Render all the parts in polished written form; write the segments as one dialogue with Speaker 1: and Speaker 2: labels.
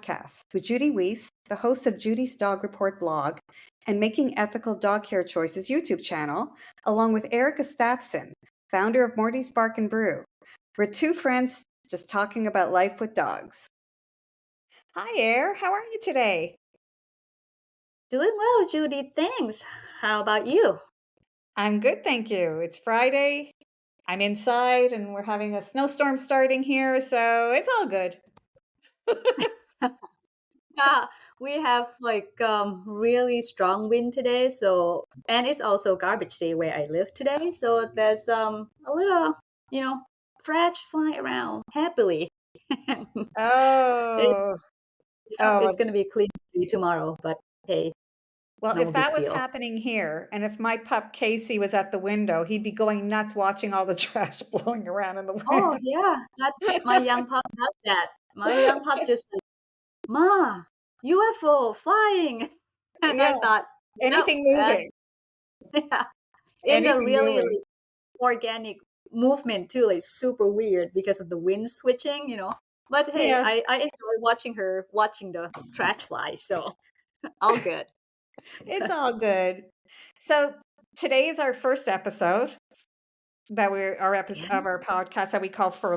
Speaker 1: podcast with Judy Weiss, the host of Judy's Dog Report blog and Making Ethical Dog Care Choices YouTube channel, along with Air Gustafson, founder of Morty's Bark and Brew. We're two friends just talking about life with dogs. Hi, Air. How are you today?
Speaker 2: Doing well, Judy. Thanks. How about you?
Speaker 1: I'm good, thank you. It's Friday. I'm inside and we're having a snowstorm starting here, so it's all good.
Speaker 2: Yeah, we have really strong wind today, and it's also garbage day where I live today, so there's a little, you know, trash flying around happily. It,
Speaker 1: Oh,
Speaker 2: it's
Speaker 1: oh,
Speaker 2: gonna be clean tomorrow, but hey,
Speaker 1: well,
Speaker 2: no
Speaker 1: if that
Speaker 2: big
Speaker 1: was
Speaker 2: deal.
Speaker 1: happening here, and if my pup Casey was at the window, he'd be going nuts watching all the trash blowing around in the
Speaker 2: Oh
Speaker 1: wind.
Speaker 2: yeah, that's my young pup does that. My young pup just like, Ma, UFO flying, and
Speaker 1: Yeah,
Speaker 2: I thought, nope,
Speaker 1: anything moving,
Speaker 2: that's yeah. In the
Speaker 1: anything
Speaker 2: really
Speaker 1: moving.
Speaker 2: like organic movement too, like super weird because of the wind switching, But hey,
Speaker 1: Yeah,
Speaker 2: I enjoy watching her watching the trash fly, so all good.
Speaker 1: it's all good. So today is our first episode that we're our episode
Speaker 2: Yeah,
Speaker 1: of our podcast that we call for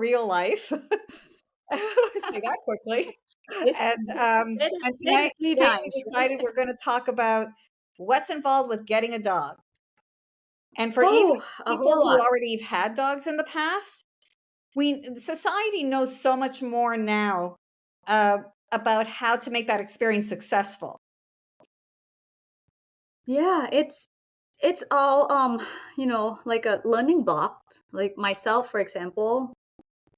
Speaker 1: real life. Say that quickly.
Speaker 2: it,
Speaker 1: And and
Speaker 2: said it three
Speaker 1: today we
Speaker 2: times, right?
Speaker 1: decided we're going to talk about what's involved with getting a dog. And for even
Speaker 2: Oh, a
Speaker 1: people
Speaker 2: whole
Speaker 1: who
Speaker 2: lot.
Speaker 1: already have had dogs in the past, society knows so much more now uh, about how to make that experience successful.
Speaker 2: Yeah, it's all like a learning block. Like myself, for example,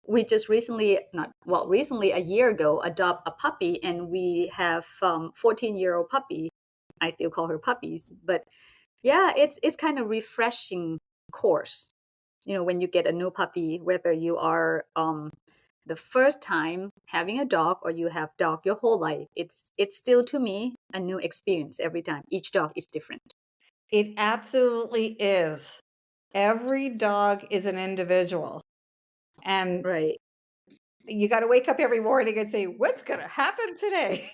Speaker 2: we just recently not well recently a year ago adopt a puppy, and we have 14-year-old puppy. I still call her puppies, but yeah, it's kind of refreshing course, when you get a new puppy, whether you are the first time having a dog or you have dog your whole life. It's still, to me, a new experience every time. Each dog is different.
Speaker 1: It absolutely is. Every dog is an individual. And
Speaker 2: Right.
Speaker 1: you got to wake up every morning and say, what's going to happen today?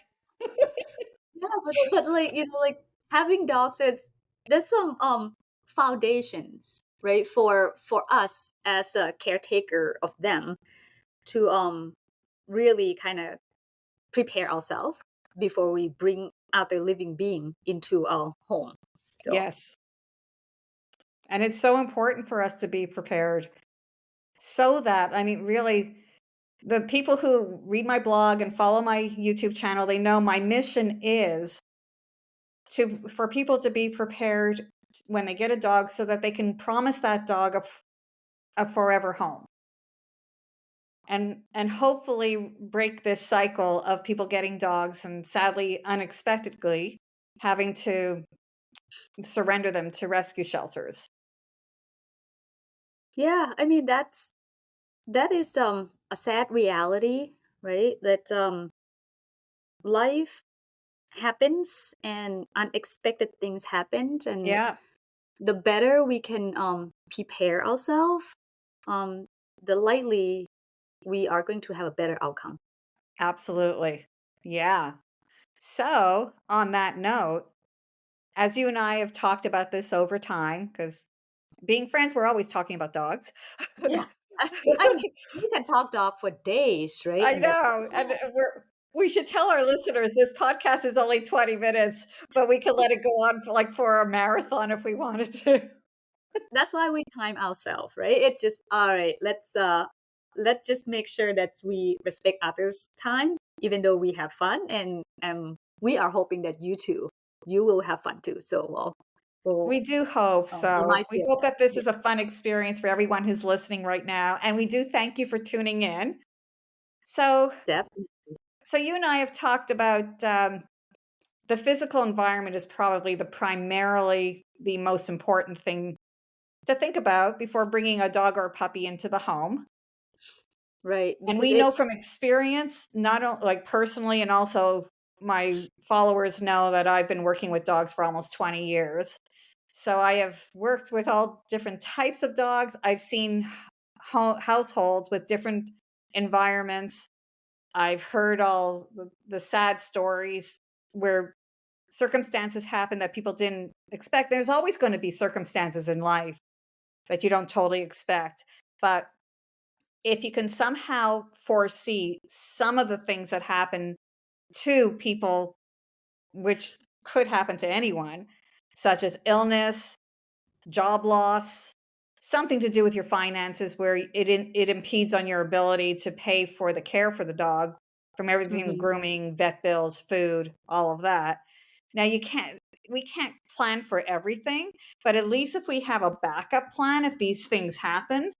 Speaker 2: Yeah, but like like having dogs is there's some foundations, right, for us as a caretaker of them to really kind of prepare ourselves before we bring out the living being into our home. So
Speaker 1: Yes. And it's so important for us to be prepared so that, I mean, really, the people who read my blog and follow my YouTube channel, they know my mission is for people to be prepared when they get a dog so that they can promise that dog a forever home. And hopefully break this cycle of people getting dogs and sadly unexpectedly having to surrender them to rescue shelters.
Speaker 2: yeah, I mean that is a sad reality, right? That life happens and unexpected things happen, and
Speaker 1: Yeah,
Speaker 2: the better we can prepare ourselves, um, the likely we are going to have a better outcome.
Speaker 1: absolutely. Yeah. So, on that note, as you and I have talked about this over time, because being friends, we're always talking about dogs.
Speaker 2: Yeah. I mean, we can talk dog for days, right?
Speaker 1: I
Speaker 2: And then,
Speaker 1: know. And we should tell our listeners this podcast is only 20 minutes, but we can let it go on for a marathon if we wanted to.
Speaker 2: that's why we time ourselves, right? It's just all right. Let's just make sure that we respect others' time, even though we have fun, and we are hoping that you will have fun too. So
Speaker 1: We do hope
Speaker 2: we
Speaker 1: so.
Speaker 2: might
Speaker 1: We
Speaker 2: feel
Speaker 1: hope
Speaker 2: that.
Speaker 1: that this
Speaker 2: Yeah,
Speaker 1: is a fun experience for everyone who's listening right now. And we do thank you for tuning in. So,
Speaker 2: definitely.
Speaker 1: so you and I have talked about the physical environment is probably primarily the most important thing to think about before bringing a dog or a puppy into the home.
Speaker 2: Right,
Speaker 1: And
Speaker 2: because
Speaker 1: we know from
Speaker 2: it's
Speaker 1: experience, not only like personally, and also my followers know that I've been working with dogs for almost 20 years. So I have worked with all different types of dogs. I've seen households with different environments. I've heard all the sad stories where circumstances happen that people didn't expect. There's always going to be circumstances in life that you don't totally expect. But if you can somehow foresee some of the things that happen to people, which could happen to anyone, such as illness, job loss, something to do with your finances where it impedes on your ability to pay for the care for the dog, from everything
Speaker 2: Hmm.
Speaker 1: grooming, vet bills, food, all of that. Now we can't plan for everything, but at least if we have a backup plan, if these things happen,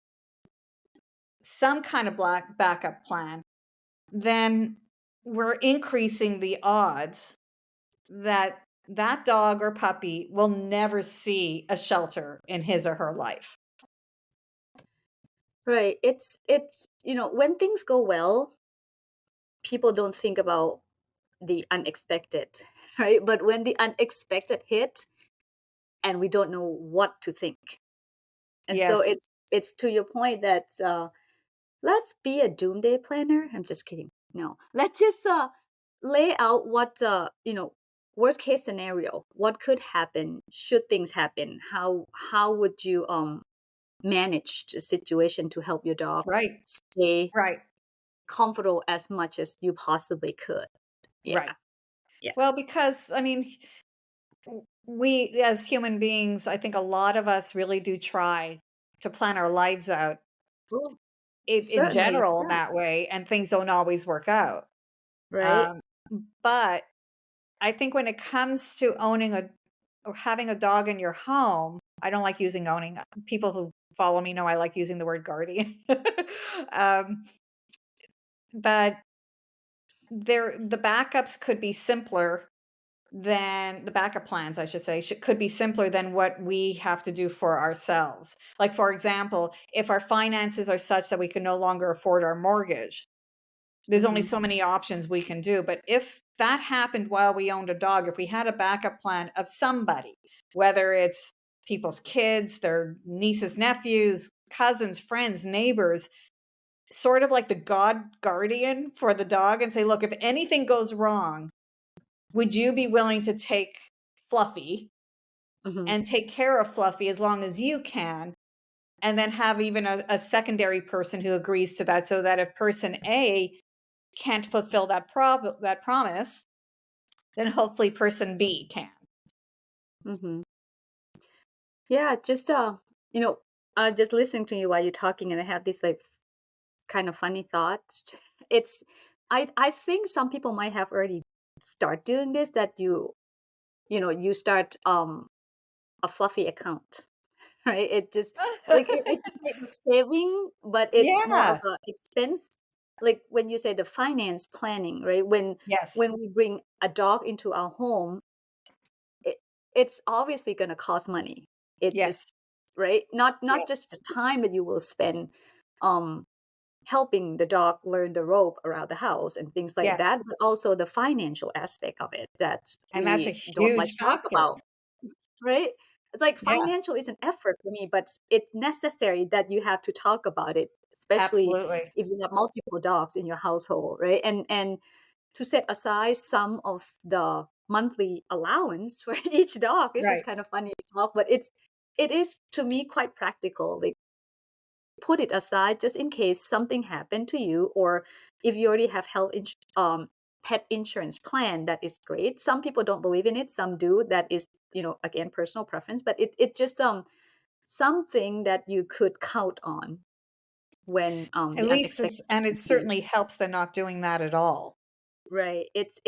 Speaker 1: some kind of black backup plan, then we're increasing the odds that that dog or puppy will never see a shelter in his or her life.
Speaker 2: Right. It's when things go well, people don't think about the unexpected, right? But when the unexpected hit and we don't know what to think. And so
Speaker 1: Yes,
Speaker 2: it's to your point that let's be a doomsday planner. I'm just kidding. No. Let's just lay out what worst case scenario, what could happen should things happen. How would you manage the situation to help your dog
Speaker 1: right,
Speaker 2: stay
Speaker 1: right,
Speaker 2: comfortable as much as you possibly could.
Speaker 1: right.
Speaker 2: Yeah. Yeah.
Speaker 1: Well, because I mean, we as human beings, I think a lot of us really do try to plan our lives out
Speaker 2: Well,
Speaker 1: in
Speaker 2: certainly.
Speaker 1: general in
Speaker 2: Yeah.
Speaker 1: that way, and things don't always work out.
Speaker 2: Right.
Speaker 1: Um, but I think when it comes to owning a or having a dog in your home, I don't like using owning. People who follow me know I like using the word guardian. um, but the backups could be simpler than the backup plans, I should say, could be simpler than what we have to do for ourselves. Like, for example, if our finances are such that we can no longer afford our mortgage, there's only
Speaker 2: Hmm.
Speaker 1: so many options we can do. But if that happened while we owned a dog, if we had a backup plan of somebody, whether it's people's kids, their nieces, nephews, cousins, friends, neighbors, sort of like the god guardian for the dog, and say, look, if anything goes wrong, would you be willing to take Fluffy
Speaker 2: Hmm.
Speaker 1: and take care of Fluffy as long as you can? And then have even a secondary person who agrees to that, so that if person A can't fulfill that promise, then hopefully person B can.
Speaker 2: Hmm. Yeah. Just just listening to you while you're talking, and I have this like kind of funny thought. It's I think some people might have already start doing this. That you start a fluffy account. Right? It just like it's a type of saving, but it's more of
Speaker 1: Yeah.
Speaker 2: a expense. Like when you say the finance planning, right?
Speaker 1: Yes.
Speaker 2: When we bring a dog into our home, it, it's obviously going to cost money. It
Speaker 1: Yes.
Speaker 2: just right, not
Speaker 1: Yes.
Speaker 2: just the time that you will spend um helping the dog learn the rope around the house and things like
Speaker 1: Yes.
Speaker 2: that, but also the financial aspect of it that
Speaker 1: And that's a
Speaker 2: we don't
Speaker 1: huge
Speaker 2: much talk
Speaker 1: factor.
Speaker 2: about. Right? It's like
Speaker 1: Yeah,
Speaker 2: financial is an effort for me, but it's necessary that you have to talk about it, especially
Speaker 1: absolutely.
Speaker 2: if you have multiple dogs in your household, right? And to set aside some of the monthly allowance for each dog. This is
Speaker 1: Right.
Speaker 2: kind of funny to talk, but it is to me quite practical. Like put it aside just in case something happened to you, or if you already have pet insurance plan, that is great. Some people don't believe in it, some do. That is, again, personal preference, but it just something that you could count on when
Speaker 1: At
Speaker 2: the
Speaker 1: least
Speaker 2: unexpected
Speaker 1: it's, and it
Speaker 2: happens to you.
Speaker 1: certainly helps than not doing that at all.
Speaker 2: Right. It's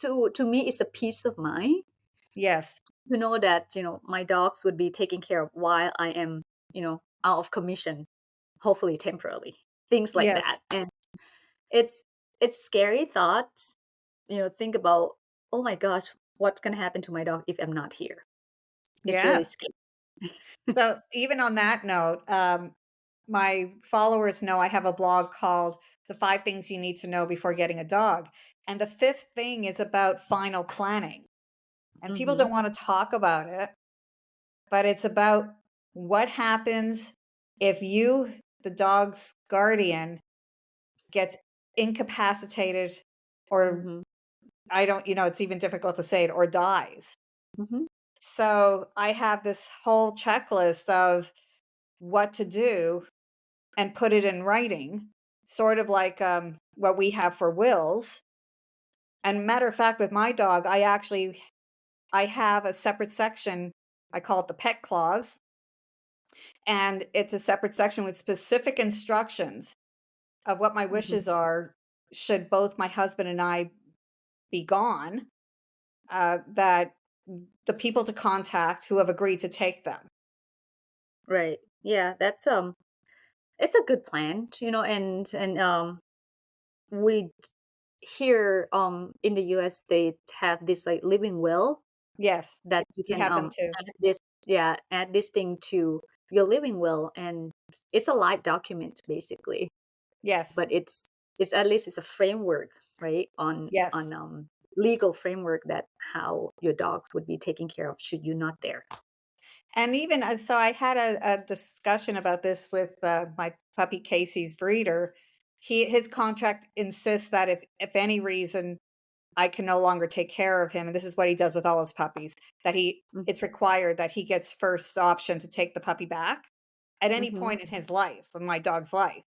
Speaker 2: to me it's a peace of mind
Speaker 1: Yes.
Speaker 2: to know that my dogs would be taken care of while I am out of commission, hopefully temporarily, things like
Speaker 1: Yes.
Speaker 2: that. And it's scary thoughts, think about, oh my gosh, what's gonna happen to my dog if I'm not here? It's really
Speaker 1: Yeah.
Speaker 2: scary.
Speaker 1: So even on that note, my followers know I have a blog called The 5 Things You Need to Know Before Getting a Dog. And the fifth thing is about final planning. And people
Speaker 2: Mhm.
Speaker 1: don't want to talk about it, but it's about what happens if you, the dog's guardian, gets incapacitated, or
Speaker 2: Mm-hmm.
Speaker 1: I don't, it's even difficult to say it, or dies.
Speaker 2: Mm-hmm.
Speaker 1: So I have this whole checklist of what to do and put it in writing, sort of like what we have for wills. And matter of fact, with my dog, I have a separate section. I call it the pet clause, and it's a separate section with specific instructions of what my
Speaker 2: Mm-hmm.
Speaker 1: wishes are should both my husband and I be gone. That the people to contact who have agreed to take them.
Speaker 2: Right. Yeah, that's it's a good plan, and we here in the US they have this like living will
Speaker 1: Yes,
Speaker 2: that you
Speaker 1: we
Speaker 2: can
Speaker 1: have them too.
Speaker 2: add this thing to your living will, and it's a live document basically,
Speaker 1: Yes,
Speaker 2: but it's at least it's a framework, right?
Speaker 1: yes.
Speaker 2: On legal framework that how your dogs would be taken care of should you not there.
Speaker 1: And even so, I had a discussion about this with my puppy Casey's breeder. His contract insists that if any reason I can no longer take care of him, and this is what he does with all his puppies, that it's required that he gets first option to take the puppy back at any
Speaker 2: Mm-hmm.
Speaker 1: point in his life, in my dog's life.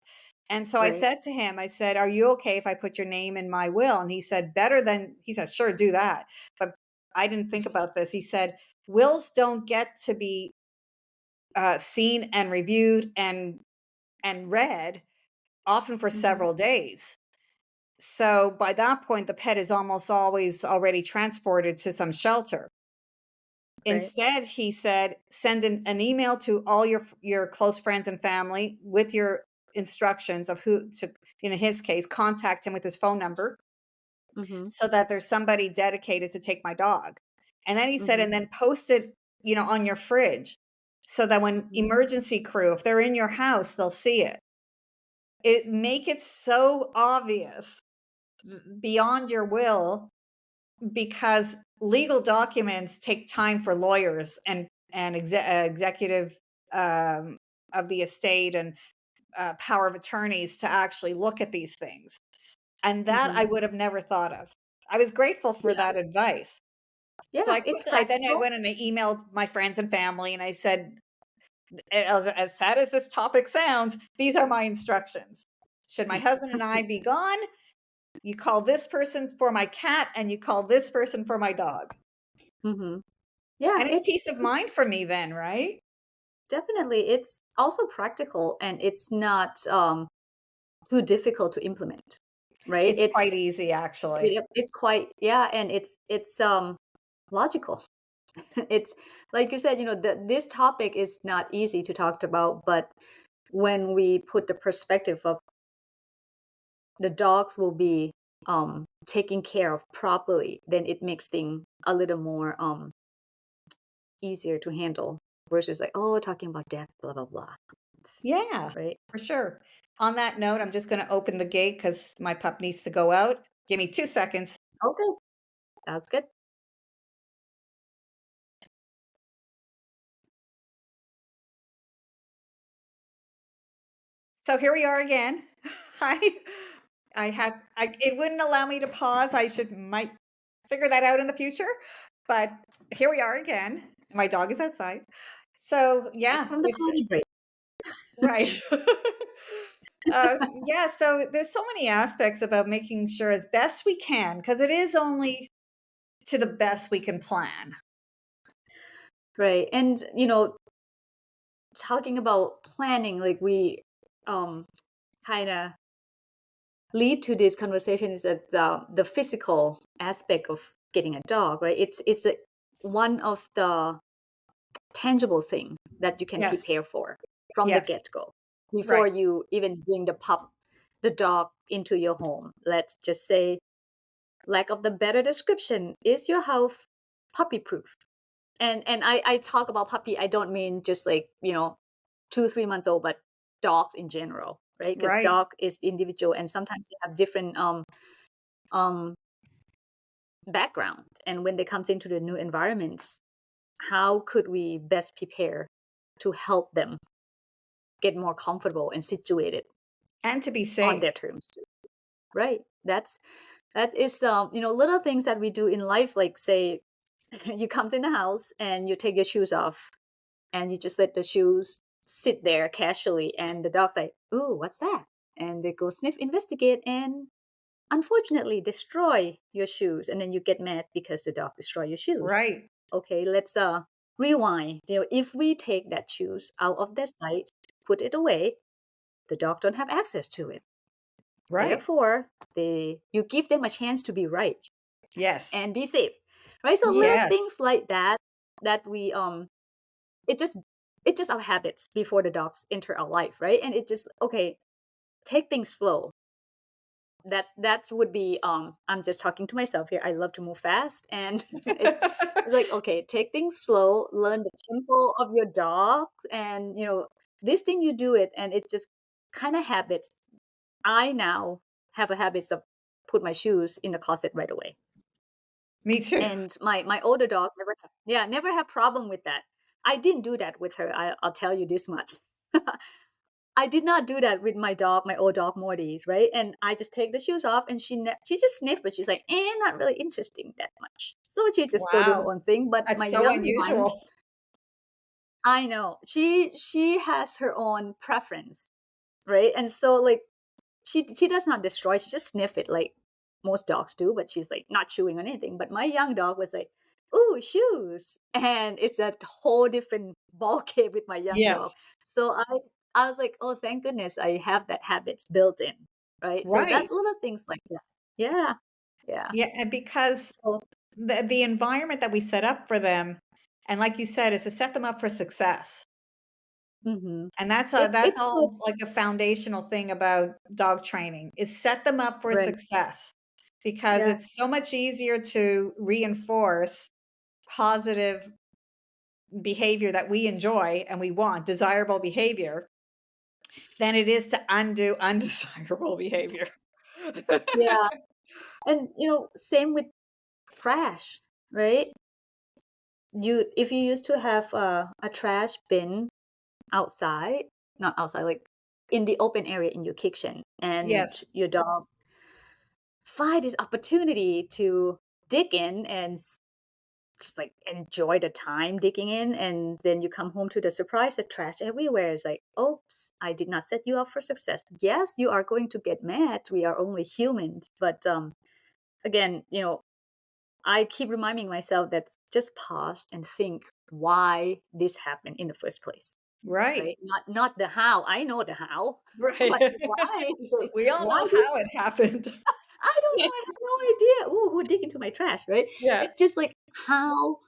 Speaker 1: And so I
Speaker 2: Right.
Speaker 1: said to him, I said, "Are you okay if I put your name in my will?" And he said, he said, "Sure, do that." But I didn't think about this. He said, wills don't get to be seen and reviewed and read often for
Speaker 2: Mm-hmm.
Speaker 1: several days. So by that point, the pet is almost always already transported to some shelter.
Speaker 2: Right.
Speaker 1: Instead, he said, send an email to all your close friends and family with your instructions of who to, in his case, contact him with his phone number
Speaker 2: Mm-hmm.
Speaker 1: so that there's somebody dedicated to take my dog. And then he said,
Speaker 2: Mm-hmm.
Speaker 1: and then post it, on your fridge so that when emergency crew, if they're in your house, they'll see it. Make it so obvious beyond your will, because legal documents take time for lawyers and executive um, of the estate and power of attorneys to actually look at these things. And that
Speaker 2: Mm-hmm.
Speaker 1: I would have never thought of. I was grateful for
Speaker 2: Yeah.
Speaker 1: that advice. So
Speaker 2: Yeah, it's
Speaker 1: I
Speaker 2: practical.
Speaker 1: went and I emailed my friends and family and I said, as sad as this topic sounds, these are my instructions. Should my husband and I be gone, you call this person for my cat and you call this person for my dog.
Speaker 2: Mm-hmm. Yeah,
Speaker 1: And it's peace of
Speaker 2: it's
Speaker 1: mind for me then, right?
Speaker 2: definitely it's also practical, and it's not too difficult to implement, right?
Speaker 1: It's quite easy, actually.
Speaker 2: It's quite, yeah, and it's logical. It's like you said, this topic is not easy to talk about, but when we put the perspective of the dogs will be taken care of properly, then it makes things a little more easier to handle versus like, oh, talking about death, blah blah blah. It's-
Speaker 1: Yeah,
Speaker 2: right.
Speaker 1: for sure. On that note, I'm just going to open the gate because my pup needs to go out. Give me 2 seconds.
Speaker 2: Okay, that's good.
Speaker 1: So here we are again. It wouldn't allow me to pause. Might figure that out in the future. But here we are again. My dog is outside. So
Speaker 2: Back
Speaker 1: yeah,
Speaker 2: from the
Speaker 1: it's
Speaker 2: potty break.
Speaker 1: right. Yeah, so there's so many aspects about making sure as best we can, because it is only to the best we can plan.
Speaker 2: Right. And talking about planning, like we um kind of lead to this conversation is that the physical aspect of getting a dog, right? It's one of the tangible thing that you can
Speaker 1: Yes.
Speaker 2: prepare for from the
Speaker 1: Yes.
Speaker 2: get-go before
Speaker 1: Right.
Speaker 2: you even bring the dog into your home. Let's just say, lack of the better description, is your house puppy proof? And I talk about puppy, I don't mean just like 2 3 months old, but dogs in general, right? Because
Speaker 1: Right.
Speaker 2: dog is individual, and sometimes they have different um background, and when they comes into the new environments, how could we best prepare to help them get more comfortable and situated
Speaker 1: And to be
Speaker 2: on their
Speaker 1: safe.
Speaker 2: terms too? Right. That is little things that we do in life, like say you come in the house and you take your shoes off and you just let the shoes sit there casually and the dog's like, "Ooh, what's that?" And they go sniff, investigate, and unfortunately destroy your shoes, and then you get mad because the dog destroyed your shoes.
Speaker 1: Right.
Speaker 2: Okay, let's rewind. If we take that shoes out of their sight, put it away, the dog don't have access to it.
Speaker 1: Right.
Speaker 2: Therefore, you give them a chance to be right
Speaker 1: Yes.
Speaker 2: and be safe. Right? So little
Speaker 1: Yes.
Speaker 2: things like that that we it just it's just our habits before the dogs enter our life, right? And it just okay, take things slow. That's would be I'm just talking to myself here. I love to move fast and it's like okay, take things slow, learn the tempo of your dogs and this thing you do it and it just kind of habits. I now have a habit of put my shoes in the closet right away.
Speaker 1: Me too.
Speaker 2: And my older dog never had problem with that. I didn't do that with her. I'll tell you this much. I did not do that with my dog, my old dog Morty's, right? And I just take the shoes off, and she just sniffed, but she's like, not really interesting that much. So she just go do her
Speaker 1: Wow.
Speaker 2: own thing. But my
Speaker 1: That's so
Speaker 2: young one,
Speaker 1: unusual.
Speaker 2: I know she has her own preference, right? And so like she does not destroy, she just sniff it like most dogs do, but she's like not chewing on anything. But my young dog was like, "Ooh, shoes!" And it's a whole different ball game with my young dog.
Speaker 1: Yes.
Speaker 2: So I was like, "Oh, thank goodness I have that habit built in." Right. So that
Speaker 1: Right.
Speaker 2: little things like that. Yeah. Yeah.
Speaker 1: Yeah, and because
Speaker 2: So
Speaker 1: the environment that we set up for them, and like you said, is to set them up for success.
Speaker 2: hmm
Speaker 1: And that's
Speaker 2: it's good.
Speaker 1: all like a foundational thing about dog training is set them up for
Speaker 2: Right.
Speaker 1: success because
Speaker 2: Yeah.
Speaker 1: it's so much easier to reinforce positive behavior that we enjoy and we want, desirable behavior, than it is to undo undesirable behavior.
Speaker 2: Yeah. And same with trash, right? If you used to have a trash bin outside, not outside, like in the open area in your kitchen, and
Speaker 1: Yes,
Speaker 2: your dog find this opportunity to dig in and just like enjoy the time digging in, and then you come home to the surprise of trash everywhere. It's like, oops, I did not set you up for success. Yes, you are going to get mad. We are only humans, but again, I keep reminding myself that just pause and think why this happened in the first place.
Speaker 1: right,
Speaker 2: Right? Not the how. I know the how,
Speaker 1: right.
Speaker 2: but the why. It's like,
Speaker 1: We all
Speaker 2: why
Speaker 1: know how
Speaker 2: this?
Speaker 1: it happened.
Speaker 2: I don't know. I have no idea. Ooh, who dig into my trash, right?
Speaker 1: Yeah,
Speaker 2: It's just like how.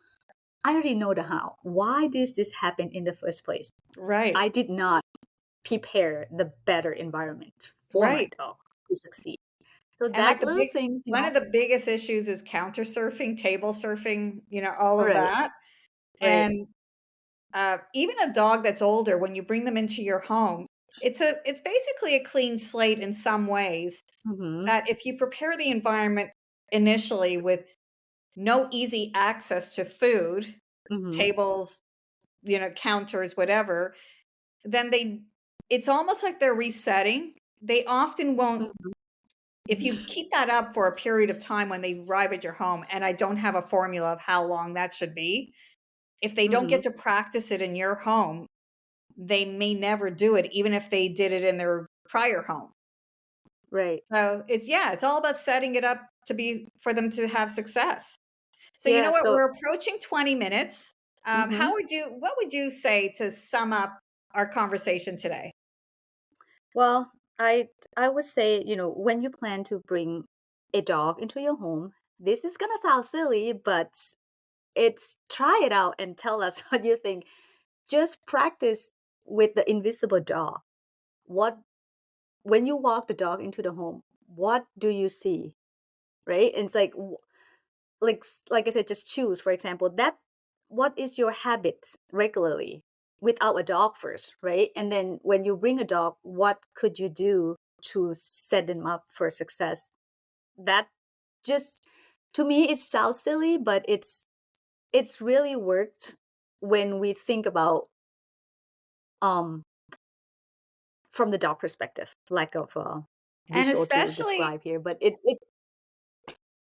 Speaker 2: I already know the how. Why this happen in the first place?
Speaker 1: right,
Speaker 2: I did not prepare the better environment for my
Speaker 1: right.
Speaker 2: dog to succeed. So
Speaker 1: And like
Speaker 2: that
Speaker 1: the
Speaker 2: little
Speaker 1: big
Speaker 2: things,
Speaker 1: one of the biggest issues is counter surfing, table surfing, all of
Speaker 2: right,
Speaker 1: that.
Speaker 2: right.
Speaker 1: And even a dog that's older, when you bring them into your home, it's basically a clean slate in some ways.
Speaker 2: Mm-hmm.
Speaker 1: That if you prepare the environment initially with no easy access to food,
Speaker 2: Mm-hmm.
Speaker 1: tables, counters, whatever, then it's almost like they're resetting. They often won't
Speaker 2: Mm-hmm.
Speaker 1: if you keep that up for a period of time when they arrive at your home, and I don't have a formula of how long that should be, if they don't
Speaker 2: Mm-hmm.
Speaker 1: get to practice it in your home, they may never do it, even if they did it in their prior home.
Speaker 2: Right.
Speaker 1: So it's all about setting it up to be for them to have success. So you know
Speaker 2: Yeah.
Speaker 1: what?
Speaker 2: So.
Speaker 1: We're approaching 20 minutes.
Speaker 2: Mm-hmm.
Speaker 1: What would you say to sum up our conversation today?
Speaker 2: Well, I would say, when you plan to bring a dog into your home, this is gonna sound silly, but it's try it out and tell us what you think. Just practice with the invisible dog. What When you walk the dog into the home, what do you see? Right? And it's like like I said, just choose, for example, that what is your habit regularly without a dog first, right? And then when you bring a dog, what could you do to set them up for success? That just to me it sounds silly, but it's really worked when we think about um from the dog perspective, lack of
Speaker 1: And
Speaker 2: visual to
Speaker 1: especially,
Speaker 2: describe here, but it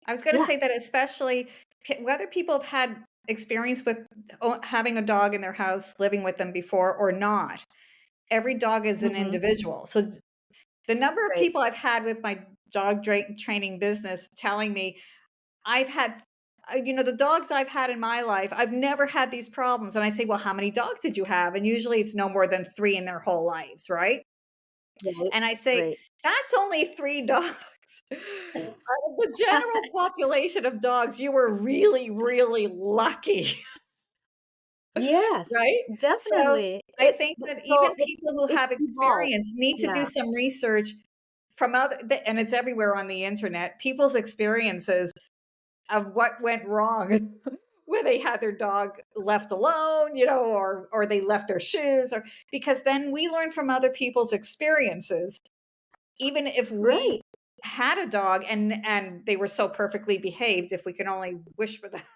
Speaker 1: I was going to
Speaker 2: yeah.
Speaker 1: say that especially whether people have had experience with having a dog in their house, living with them before or not, every dog is an
Speaker 2: Mm-hmm.
Speaker 1: individual. So the number of
Speaker 2: Right.
Speaker 1: people I've had with my dog training business telling me I've had, the dogs I've had in my life, I've never had these problems. And I say, well, how many dogs did you have? And usually it's no more than 3 in their whole lives, right?
Speaker 2: Right.
Speaker 1: And I say,
Speaker 2: Right.
Speaker 1: that's only 3 dogs. Out of the general population of dogs, you were really, really lucky,
Speaker 2: Yeah,
Speaker 1: right? So
Speaker 2: definitely.
Speaker 1: I think that
Speaker 2: So
Speaker 1: even people who
Speaker 2: it
Speaker 1: have
Speaker 2: evolved.
Speaker 1: experience need to do
Speaker 2: Yeah.
Speaker 1: some research from other, and it's everywhere on the internet, people's experiences of what went wrong where they had their dog left alone, or they left their shoes, or because then we learn from other people's experiences, even if
Speaker 2: Right.
Speaker 1: we had a dog and they were so perfectly behaved, if we can only wish for that,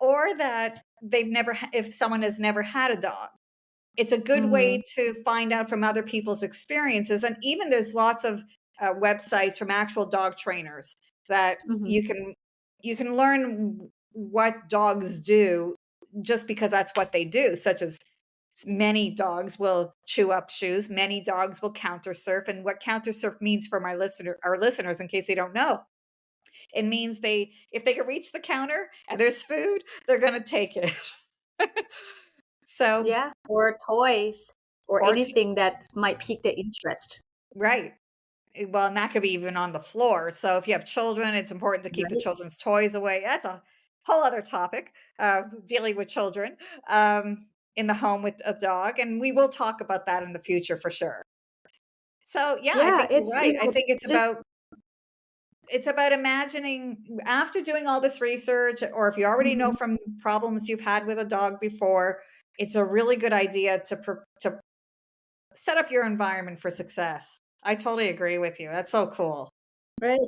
Speaker 1: or that if someone has never had a dog, it's a good
Speaker 2: Mm-hmm.
Speaker 1: way to find out from other people's experiences. And even there's lots of websites from actual dog trainers that
Speaker 2: Mm-hmm.
Speaker 1: you can learn what dogs do just because that's what they do, such as many dogs will chew up shoes, many dogs will counter surf. And what counter surf means for our listeners, in case they don't know, it means if they can reach the counter and there's food, they're going to take it. So,
Speaker 2: Yeah. Or toys or
Speaker 1: or
Speaker 2: anything that might pique their interest.
Speaker 1: right. Well, and that could be even on the floor. So if you have children, it's important to keep the
Speaker 2: Right.
Speaker 1: children's toys away. That's a whole other topic, dealing with children in the home with a dog. And we will talk about that in the future for sure. So yeah, I
Speaker 2: Yeah,
Speaker 1: think you're
Speaker 2: it's,
Speaker 1: right. I think
Speaker 2: just
Speaker 1: it's about imagining after doing all this research, or if you already know
Speaker 2: mhm.
Speaker 1: from problems you've had with a dog before, it's a really good idea to set up your environment for success. I totally agree with you. That's so cool.
Speaker 2: Right.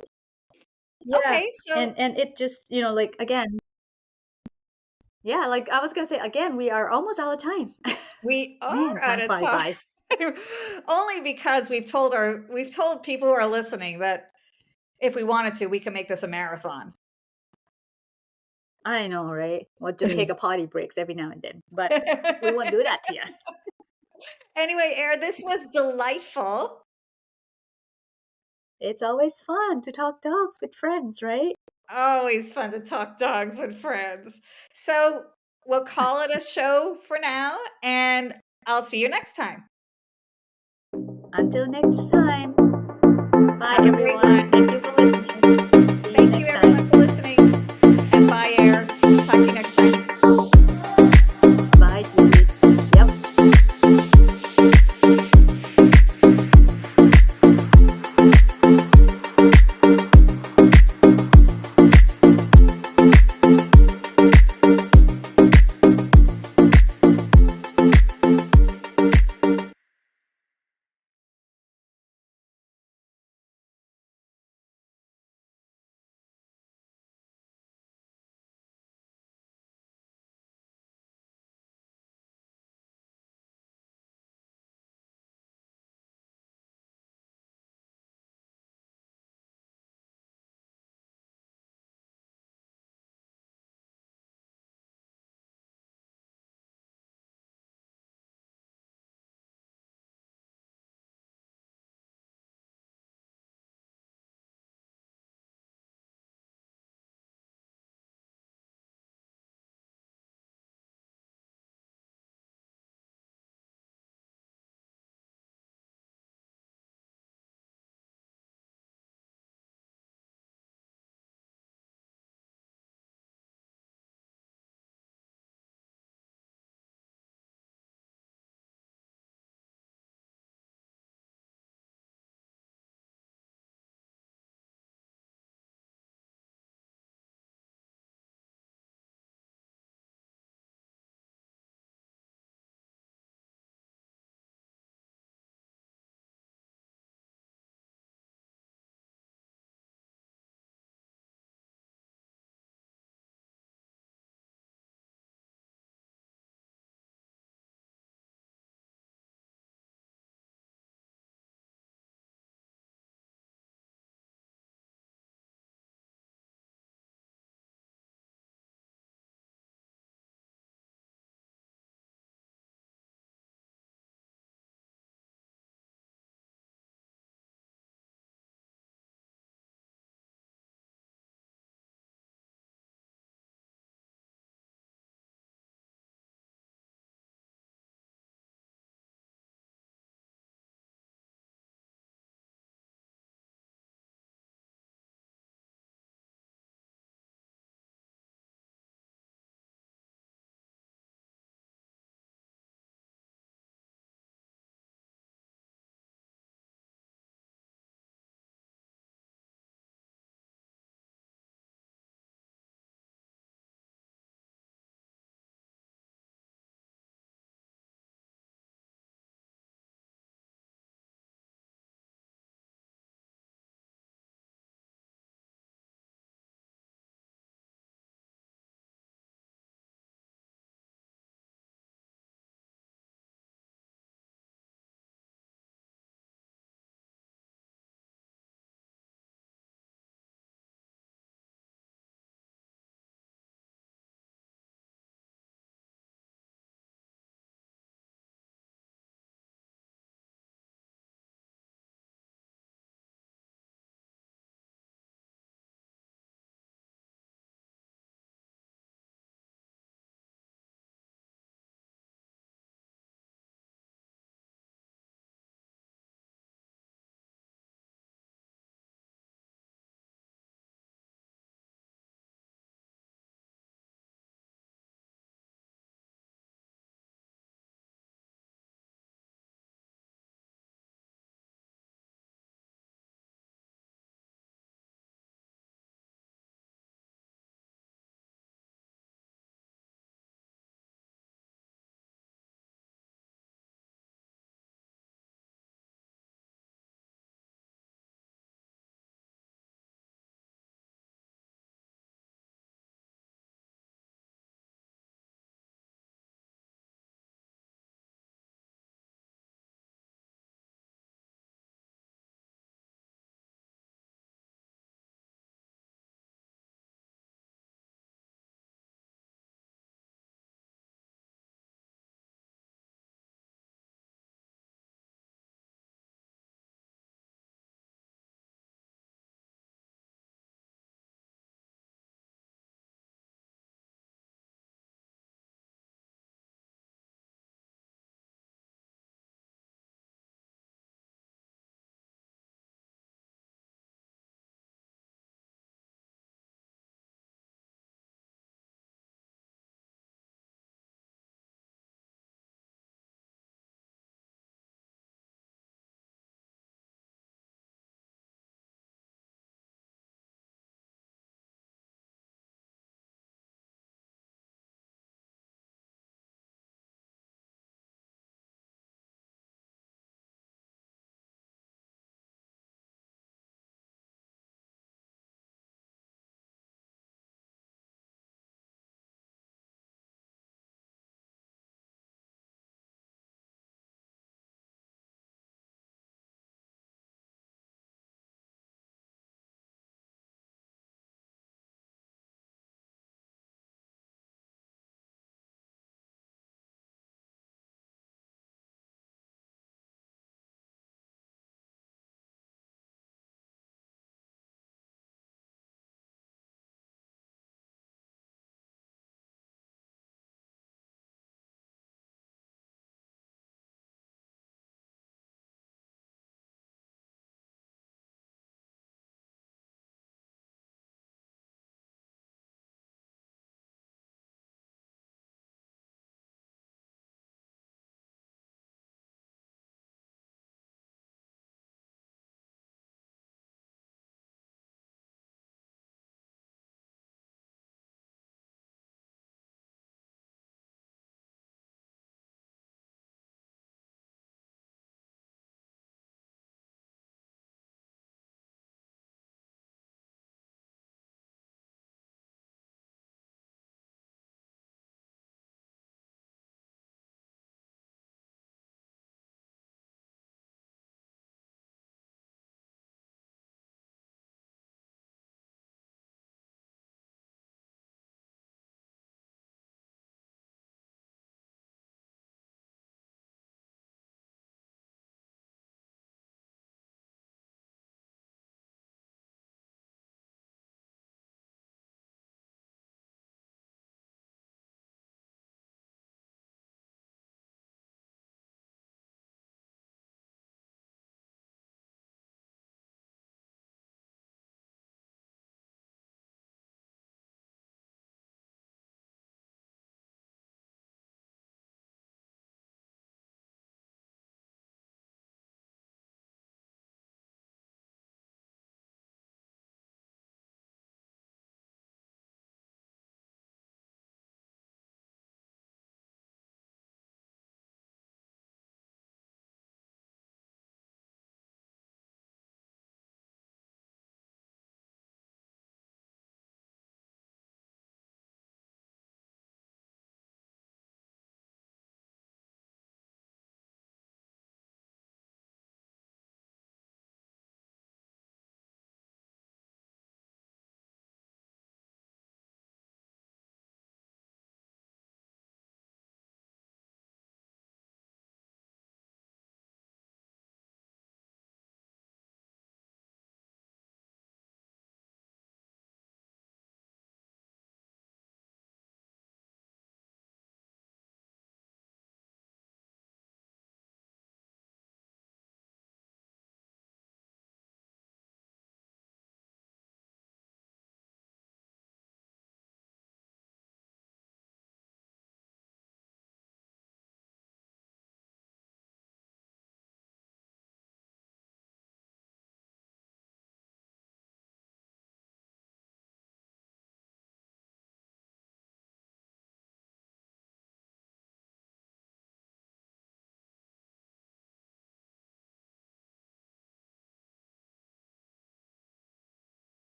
Speaker 2: Yeah.
Speaker 1: Okay,
Speaker 2: And
Speaker 1: so
Speaker 2: it just, like again, yeah, like I was gonna say again, we are almost out of time.
Speaker 1: we
Speaker 2: Man,
Speaker 1: are out
Speaker 2: time
Speaker 1: of
Speaker 2: fly
Speaker 1: time.
Speaker 2: by.
Speaker 1: Only because we've told people who are listening that if we wanted to, we can make this a marathon.
Speaker 2: I know, right? We'll just take a potty breaks every now and then, but we won't do that to you.
Speaker 1: Anyway, Air, this was delightful.
Speaker 2: It's always fun to talk dogs with friends, right?
Speaker 1: Always fun to talk dogs with friends. So we'll call it a show for now, and I'll see you next time.
Speaker 2: Until next time. Bye,
Speaker 1: Have a great
Speaker 2: everyone.
Speaker 1: one.
Speaker 2: Thank you for listening. See you
Speaker 1: Thank you,
Speaker 2: next
Speaker 1: everyone,
Speaker 2: time.
Speaker 1: for